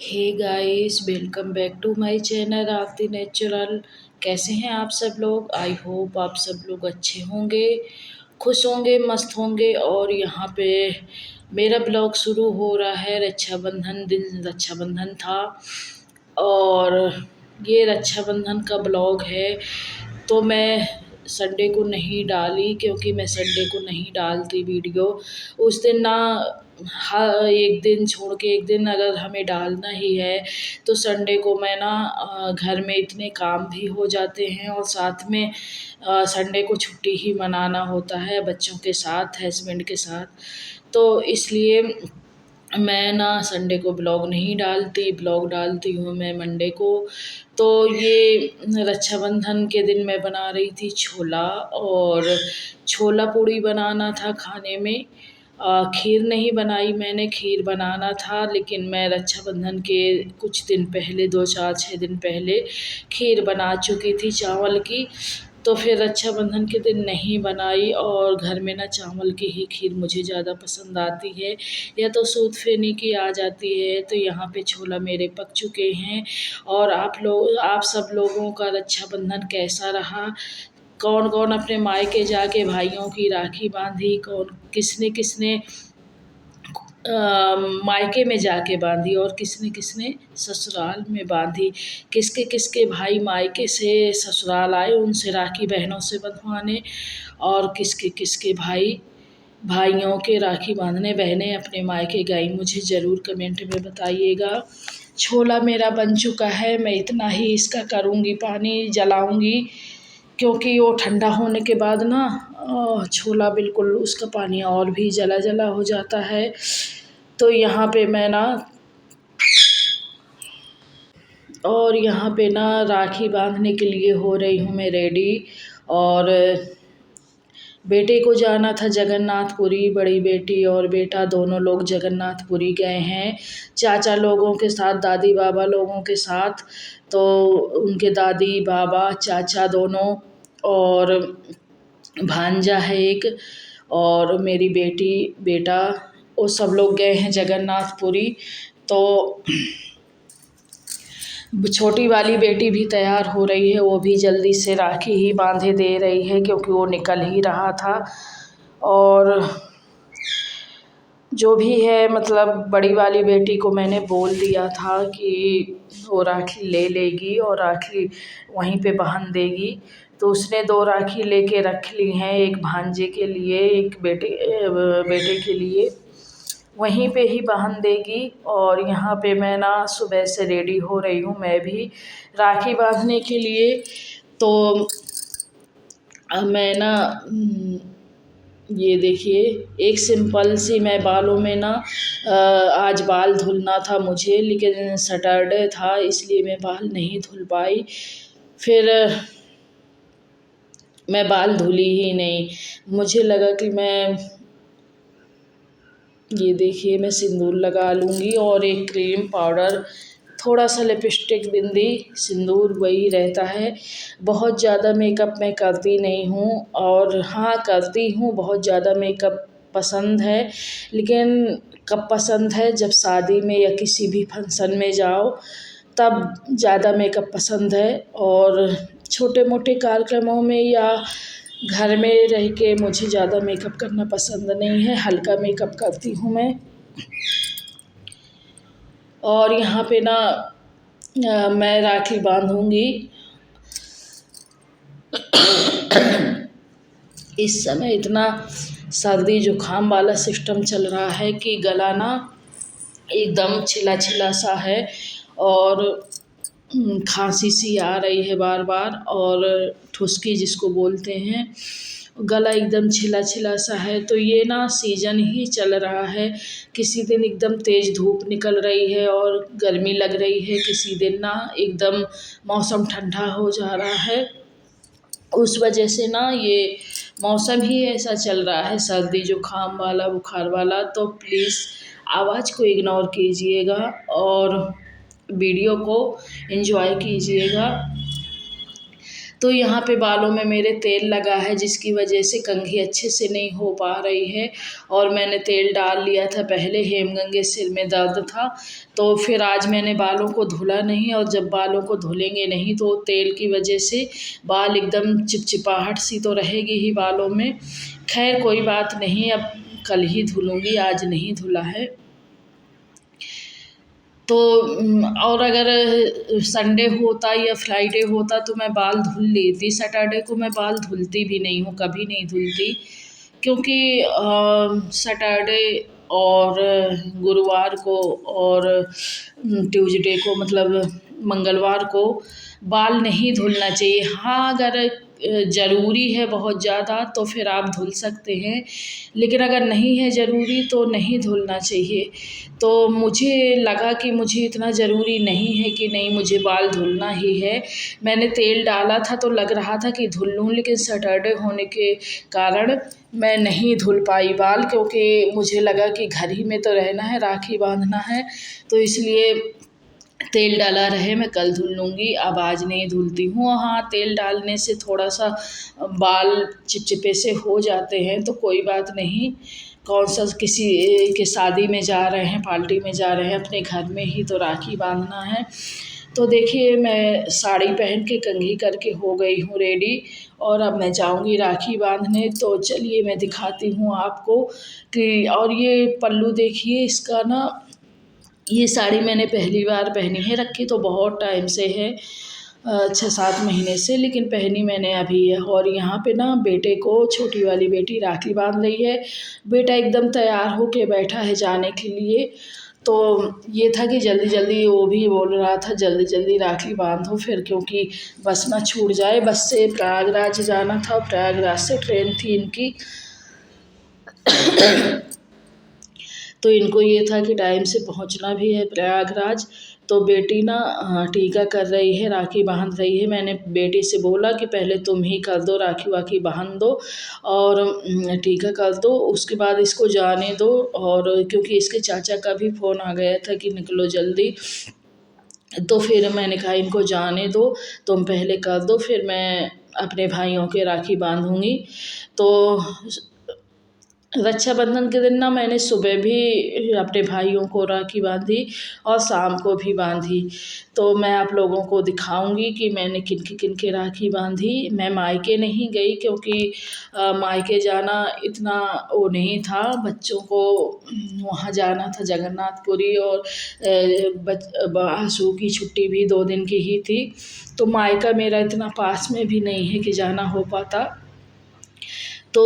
Hey guys, welcome back to my channel Aarti natural. कैसे हैं आप सब लोग? आई होप आप सब लोग अच्छे होंगे, खुश होंगे, मस्त होंगे। और यहाँ पे मेरा ब्लॉग शुरू हो रहा है। रक्षाबंधन दिन रक्षाबंधन था और ये रक्षाबंधन का ब्लॉग है। तो मैं संडे को नहीं डाली क्योंकि मैं संडे को नहीं डालती वीडियो। उस दिन ना, हाँ, एक दिन छोड़ के एक दिन अगर हमें डालना ही है तो संडे को मैं ना, घर में इतने काम भी हो जाते हैं और साथ में संडे को छुट्टी ही मनाना होता है बच्चों के साथ, हस्बैंड के साथ। तो इसलिए मैं ना संडे को ब्लॉग नहीं डालती, ब्लॉग डालती हूँ मैं मंडे को। तो ये रक्षाबंधन के दिन मैं बना रही थी छोला, और छोला पूड़ी बनाना था खाने में। खीर नहीं बनाई मैंने, खीर बनाना था, लेकिन मैं रक्षाबंधन के कुछ दिन पहले, 2 4 6 दिन पहले खीर बना चुकी थी चावल की। तो फिर रक्षाबंधन के दिन नहीं बनाई, और घर में ना चावल की ही खीर मुझे ज़्यादा पसंद आती है, या तो सूद फेनी की आ जाती है। तो यहाँ पे छोला मेरे पक चुके हैं। और आप सब लोगों का रक्षाबंधन कैसा रहा? कौन कौन अपने मायके जाके भाइयों की राखी बांधी, कौन किसने किसने मायके में जाके बांधी, और किसने किसने ससुराल में बांधी। किसके किसके भाई मायके से ससुराल आए उनसे राखी बहनों से बंधवाने, और किसके किसके भाई भाइयों के राखी बांधने बहनें अपने मायके गई। मुझे ज़रूर कमेंट में बताइएगा। छोला मेरा बन चुका है, मैं इतना ही इसका करूँगी, पानी जलाऊँगी, क्योंकि वो ठंडा होने के बाद ना छोला बिल्कुल उसका पानी और भी जला जला हो जाता है। तो यहाँ पे मैं ना, और यहाँ पे ना राखी बांधने के लिए हो रही हूँ मैं रेडी। और बेटे को जाना था जगन्नाथपुरी, बड़ी बेटी और बेटा दोनों लोग जगन्नाथपुरी गए हैं चाचा लोगों के साथ, दादी बाबा लोगों के साथ। तो उनके दादी बाबा चाचा दोनों, और भांजा है एक, और मेरी बेटी बेटा, वो सब लोग गए हैं जगन्नाथपुरी। तो छोटी वाली बेटी भी तैयार हो रही है, वो भी जल्दी से राखी ही बांधे दे रही है क्योंकि वो निकल ही रहा था। और जो भी है, मतलब बड़ी वाली बेटी को मैंने बोल दिया था कि वो राखी ले लेगी और राखी वहीं पे बांध देगी। तो उसने 2 राखी लेके रख ली हैं, एक भांजे के लिए, एक बेटे के लिए, वहीं पे ही बांध देगी। और यहाँ पे मैं ना सुबह से रेडी हो रही हूँ मैं भी राखी बांधने के लिए। तो मैं ना, ये देखिए, एक सिंपल सी, मैं बालों में ना, आज बाल धुलना था मुझे, लेकिन सैटरडे था इसलिए मैं बाल नहीं धुल पाई। फिर मैं बाल धुली ही नहीं। मुझे लगा कि मैं, ये देखिए, मैं सिंदूर लगा लूँगी और एक क्रीम पाउडर, थोड़ा सा लिपस्टिक, बिंदी, सिंदूर, वही रहता है। बहुत ज़्यादा मेकअप मैं करती नहीं हूँ, और हाँ करती हूँ, बहुत ज़्यादा मेकअप पसंद है, लेकिन कब पसंद है, जब शादी में या किसी भी फंक्शन में जाओ तब ज़्यादा मेकअप पसंद है। और छोटे मोटे कार्यक्रमों में या घर में रह के मुझे ज़्यादा मेकअप करना पसंद नहीं है, हल्का मेकअप करती हूँ मैं। और यहाँ पे ना, मैं राखी बांधूंगी। इस समय इतना सर्दी जुकाम वाला सिस्टम चल रहा है कि गला ना एकदम छिला छिला सा है, और खांसी सी आ रही है बार बार, और ठुसकी जिसको बोलते हैं, गला एकदम छिला छिला सा है। तो ये ना सीजन ही चल रहा है, किसी दिन एकदम तेज़ धूप निकल रही है और गर्मी लग रही है, किसी दिन ना एकदम मौसम ठंडा हो जा रहा है। उस वजह से ना ये मौसम ही ऐसा चल रहा है, सर्दी जुकाम वाला, बुखार वाला। तो प्लीज़ आवाज़ को इग्नोर कीजिएगा और वीडियो को एंजॉय कीजिएगा। तो यहाँ पे बालों में मेरे तेल लगा है, जिसकी वजह से कंघी अच्छे से नहीं हो पा रही है। और मैंने तेल डाल लिया था पहले, हेमगंगे सिर में दर्द था, तो फिर आज मैंने बालों को धुला नहीं। और जब बालों को धुलेंगे नहीं तो तेल की वजह से बाल एकदम चिपचिपाहट सी तो रहेगी ही बालों में। खैर कोई बात नहीं, अब कल ही धुलूँगी, आज नहीं धुला है। तो और अगर संडे होता या फ्राइडे होता तो मैं बाल धुल लेती। सैटरडे को मैं बाल धुलती भी नहीं हूँ, कभी नहीं धुलती, क्योंकि सैटरडे और गुरुवार को और ट्यूसडे को, मतलब मंगलवार को बाल नहीं धुलना चाहिए। हाँ, अगर ज़रूरी है बहुत ज़्यादा तो फिर आप धुल सकते हैं, लेकिन अगर नहीं है ज़रूरी तो नहीं धुलना चाहिए। तो मुझे लगा कि मुझे इतना ज़रूरी नहीं है कि नहीं मुझे बाल धुलना ही है। मैंने तेल डाला था तो लग रहा था कि धुल लूँ, लेकिन सैटरडे होने के कारण मैं नहीं धुल पाई बाल, क्योंकि मुझे लगा कि घर ही में तो रहना है, राखी बांधना है, तो इसलिए तेल डाला रहे, मैं कल धुल लूँगी, अब आज नहीं धुलती हूँ। हाँ, तेल डालने से थोड़ा सा बाल चिपचिपे से हो जाते हैं, तो कोई बात नहीं। कौन सा किसी के शादी में जा रहे हैं, पार्टी में जा रहे हैं, अपने घर में ही तो राखी बांधना है। तो देखिए, मैं साड़ी पहन के कंघी करके हो गई हूँ रेडी, और अब मैं जाऊँगी राखी बांधने। तो चलिए मैं दिखाती हूँ आपको कि, और ये पल्लू देखिए इसका ना, ये साड़ी मैंने पहली बार पहनी है, रखी तो बहुत टाइम से है, 6-7 महीने से, लेकिन पहनी मैंने अभी है। और यहाँ पे ना बेटे को, छोटी वाली बेटी राखी बांध रही है, बेटा एकदम तैयार होके बैठा है जाने के लिए। तो ये था कि जल्दी जल्दी, वो भी बोल रहा था जल्दी जल्दी राखी बांधो फिर, क्योंकि बस ना छूट जाए। बस से प्रयागराज जाना था, प्रयागराज से ट्रेन थी इनकी। तो इनको ये था कि टाइम से पहुंचना भी है प्रयागराज। तो बेटी ना टीका कर रही है, राखी बांध रही है। मैंने बेटी से बोला कि पहले तुम ही कर दो, राखी वाखी बांध दो और टीका कर दो, उसके बाद इसको जाने दो। और क्योंकि इसके चाचा का भी फ़ोन आ गया था कि निकलो जल्दी, तो फिर मैंने कहा इनको जाने दो, तुम पहले कर दो, फिर मैं अपने भाइयों के राखी बांधूँगी। तो रक्षाबंधन के दिन ना मैंने सुबह भी अपने भाइयों को राखी बांधी और शाम को भी बांधी। तो मैं आप लोगों को दिखाऊंगी कि मैंने किन के राखी बांधी। मैं मायके नहीं गई, क्योंकि मायके जाना इतना वो नहीं था, बच्चों को वहाँ जाना था जगन्नाथपुरी, और आंसू की छुट्टी भी 2 दिन की ही थी। तो मायका मेरा इतना पास में भी नहीं है कि जाना हो पाता। तो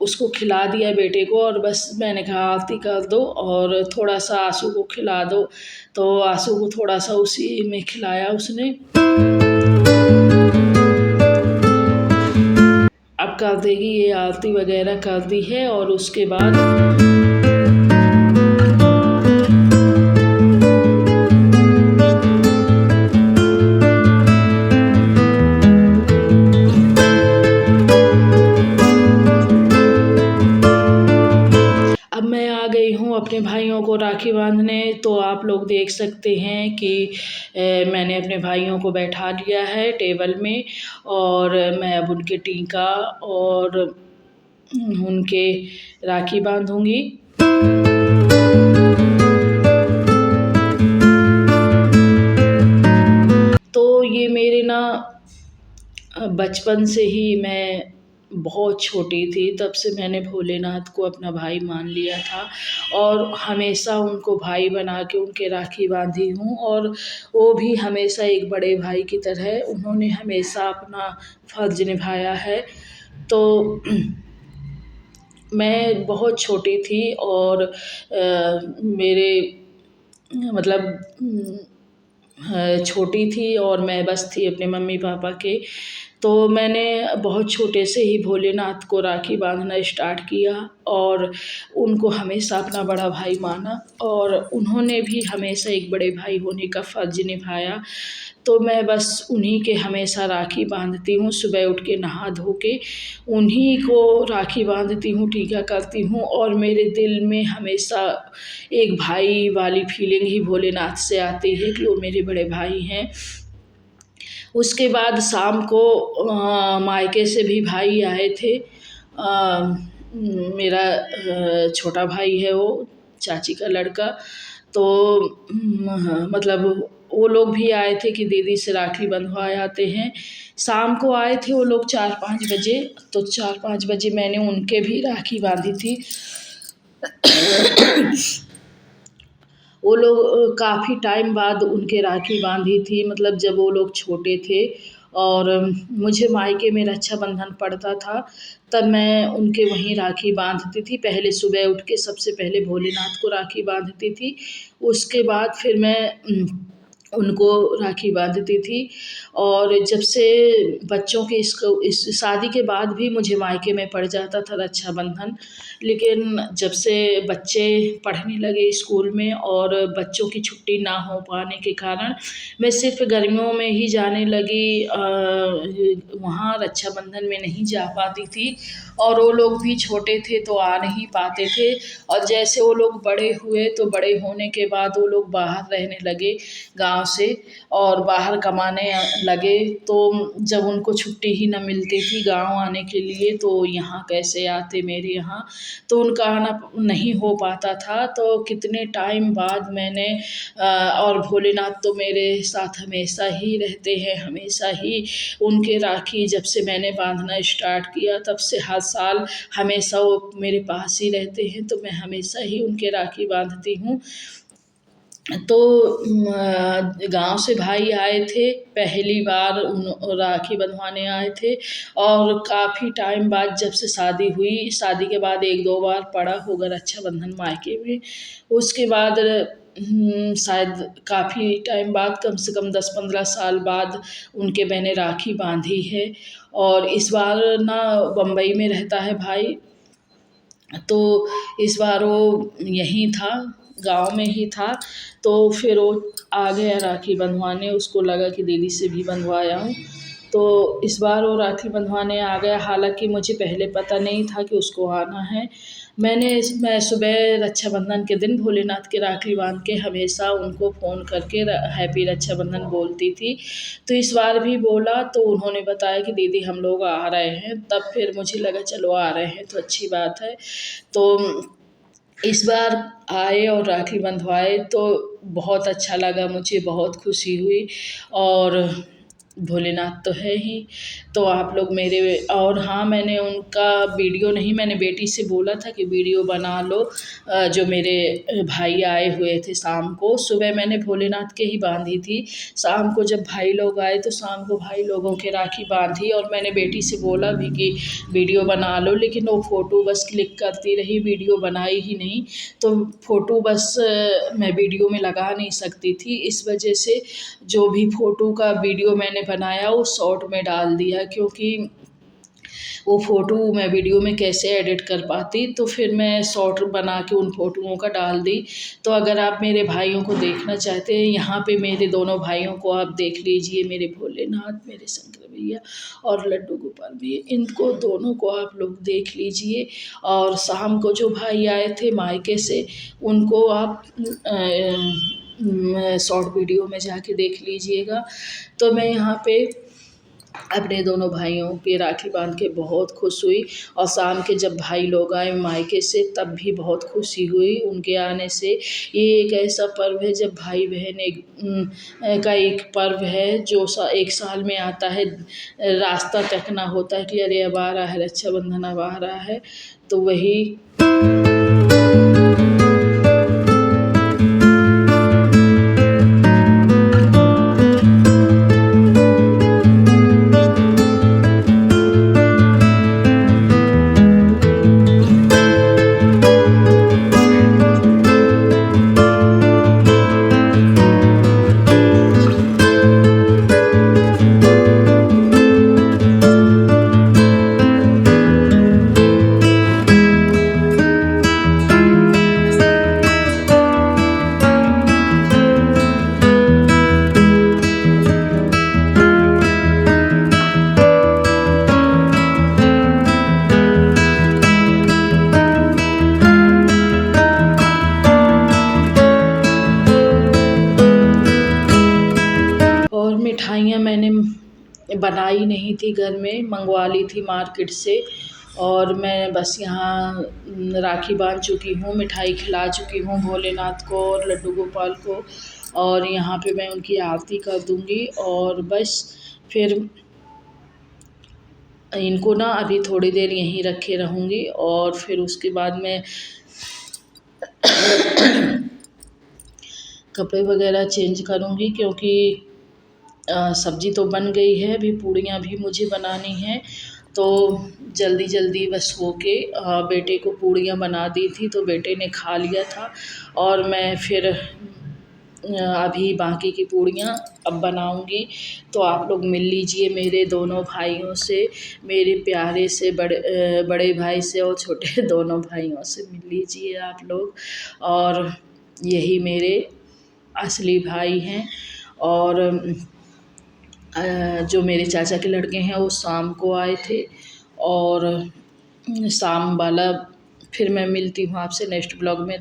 उसको खिला दिया बेटे को, और बस मैंने कहा आरती कर दो और थोड़ा सा आंसू को खिला दो। तो आंसू को थोड़ा सा उसी में खिलाया उसने। अब कर देगी, ये आरती वगैरह कर दी है, और उसके बाद अपने भाइयों को राखी बांधने। तो आप लोग देख सकते हैं कि मैंने अपने भाइयों को बैठा लिया है टेबल में, और मैं अब उनके टीका और उनके राखी बांधूंगी। तो ये मेरे ना बचपन से ही, मैं बहुत छोटी थी तब से मैंने भोलेनाथ को अपना भाई मान लिया था, और हमेशा उनको भाई बना के उनके राखी बांधी हूँ। और वो भी हमेशा एक बड़े भाई की तरह, उन्होंने हमेशा अपना फ़र्ज़ निभाया है। तो मैं बहुत छोटी थी, और मेरे मतलब छोटी थी, और मैं बस थी अपने मम्मी पापा के। तो मैंने बहुत छोटे से ही भोलेनाथ को राखी बांधना स्टार्ट किया, और उनको हमेशा अपना बड़ा भाई माना, और उन्होंने भी हमेशा एक बड़े भाई होने का फ़र्ज़ निभाया। तो मैं बस उन्हीं के हमेशा राखी बांधती हूँ, सुबह उठ के नहा धो के उन्हीं को राखी बांधती हूँ, टीका करती हूँ। और मेरे दिल में हमेशा एक भाई वाली फीलिंग ही भोलेनाथ से आती है कि वो मेरे बड़े भाई हैं। उसके बाद शाम को मायके से भी भाई आए थे। मेरा छोटा भाई है वो, चाची का लड़का। तो मतलब वो लोग भी आए थे कि दीदी से राखी बंधवाए आते हैं। शाम को आए थे वो लोग 4-5 बजे। तो 4-5 बजे मैंने उनके भी राखी बांधी थी। वो लोग काफ़ी टाइम बाद उनके राखी बांधी थी, मतलब जब वो लोग छोटे थे। और मुझे मायके में रक्षाबंधन पड़ता था, तब मैं उनके वहीं राखी बांधती थी। पहले सुबह उठ के सबसे पहले भोलेनाथ को राखी बांधती थी। उसके बाद फिर मैं उनको राखी बांधती थी। और जब से बच्चों के इस शादी के बाद भी मुझे मायके में पड़ जाता था रक्षाबंधन। लेकिन जब से बच्चे पढ़ने लगे स्कूल में और बच्चों की छुट्टी ना हो पाने के कारण मैं सिर्फ गर्मियों में ही जाने लगी। वहाँ रक्षाबंधन में नहीं जा पाती थी। और वो लोग भी छोटे थे तो आ नहीं पाते थे। और जैसे वो लोग बड़े हुए तो बड़े होने के बाद वो लोग बाहर रहने लगे गांव से, और बाहर कमाने लगे। तो जब उनको छुट्टी ही न मिलती थी गांव आने के लिए, तो यहाँ कैसे आते मेरे यहाँ। तो उनका आना नहीं हो पाता था। तो कितने टाइम बाद मैंने और भोलेनाथ तो मेरे साथ हमेशा ही रहते हैं, हमेशा ही उनके राखी जब से मैंने बांधना स्टार्ट किया तब से हर साल हमेशा वो मेरे पास ही रहते हैं। तो मैं हमेशा ही उनके राखी बांधती हूँ। तो गांव से भाई आए थे, पहली बार राखी बंधवाने आए थे। और काफ़ी टाइम बाद जब से शादी हुई, शादी के बाद 1-2 बार पड़ा होगा रक्षाबंधन मायके में। उसके बाद शायद काफ़ी टाइम बाद, कम से कम 10-15 साल बाद उनके मैंने राखी बांधी है। और इस बार ना बम्बई में रहता है भाई, तो इस बार वो यहीं था, गाँव में ही था। तो फिर वो आ गया राखी बंधवाने, उसको लगा कि दीदी से भी बंधवाया हूँ। तो इस बार वो राखी बंधवाने आ गया, हालांकि मुझे पहले पता नहीं था कि उसको आना है। मैं सुबह रक्षाबंधन के दिन भोलेनाथ की राखी बांध के हमेशा उनको फ़ोन करके हैप्पी रक्षाबंधन बोलती थी। तो इस बार भी बोला तो उन्होंने बताया कि दीदी हम लोग आ रहे हैं। तब फिर मुझे लगा चलो आ रहे हैं तो अच्छी बात है। तो इस बार आए और राखी बंधवाए तो बहुत अच्छा लगा, मुझे बहुत खुशी हुई। और भोलेनाथ तो है ही। तो आप लोग मेरे, और हाँ, मैंने उनका वीडियो नहीं, मैंने बेटी से बोला था कि वीडियो बना लो। जो मेरे भाई आए हुए थे शाम को, सुबह मैंने भोलेनाथ के ही बांधी थी। शाम को जब भाई लोग आए तो शाम को भाई लोगों के राखी बांधी। और मैंने बेटी से बोला भी कि वीडियो बना लो, लेकिन वो फ़ोटो बस क्लिक करती रही, वीडियो बनाई ही नहीं। तो फ़ोटो बस मैं वीडियो में लगा नहीं सकती थी, इस वजह से जो भी फ़ोटो का वीडियो मैंने बनाया वो शॉर्ट में डाल दिया, क्योंकि वो फ़ोटो मैं वीडियो में कैसे एडिट कर पाती। तो फिर मैं शॉर्ट बना के उन फ़ोटोओं का डाल दी। तो अगर आप मेरे भाइयों को देखना चाहते हैं, यहाँ पे मेरे दोनों भाइयों को आप देख लीजिए, मेरे भोलेनाथ, मेरे शंकर भैया और लड्डू गोपाल भैया, इनको दोनों को आप लोग देख लीजिए। और शाम को जो भाई आए थे मायके से, उनको आप शॉर्ट वीडियो में जाके देख लीजिएगा। तो मैं यहाँ पे अपने दोनों भाइयों की राखी बांध के बहुत खुश हुई। और शाम के जब भाई लोग आए मायके से तब भी बहुत खुशी हुई उनके आने से। ये एक ऐसा पर्व है जब भाई बहन का एक पर्व है जो एक साल में आता है। रास्ता तकना होता है कि अरे अब आ रहा है रक्षाबंधन, अब आ रहा है। तो वही मैंने बनाई नहीं थी, घर में मंगवा ली थी मार्केट से। और मैं बस यहाँ राखी बांध चुकी हूँ, मिठाई खिला चुकी हूँ भोलेनाथ को और लड्डू गोपाल को। और यहाँ पे मैं उनकी आरती कर दूँगी और बस फिर इनको ना अभी थोड़ी देर यहीं रखे रहूँगी और फिर उसके बाद मैं कपड़े वगैरह चेंज करूँगी, क्योंकि सब्ज़ी तो बन गई है, अभी पूड़ियाँ भी मुझे बनानी हैं। तो जल्दी जल्दी बस हो के बेटे को पूड़ियाँ बना दी थी तो बेटे ने खा लिया था। और मैं फिर अभी बाकी की पूड़ियाँ अब बनाऊँगी। तो आप लोग मिल लीजिए मेरे दोनों भाइयों से, मेरे प्यारे से बड़े भाई से और छोटे दोनों भाइयों से मिल लीजिए आप लोग। और यही मेरे असली भाई हैं। और जो मेरे चाचा के लड़के हैं वो शाम को आए थे। और शाम वाला फिर मैं मिलती हूँ आपसे नेक्स्ट ब्लॉग में।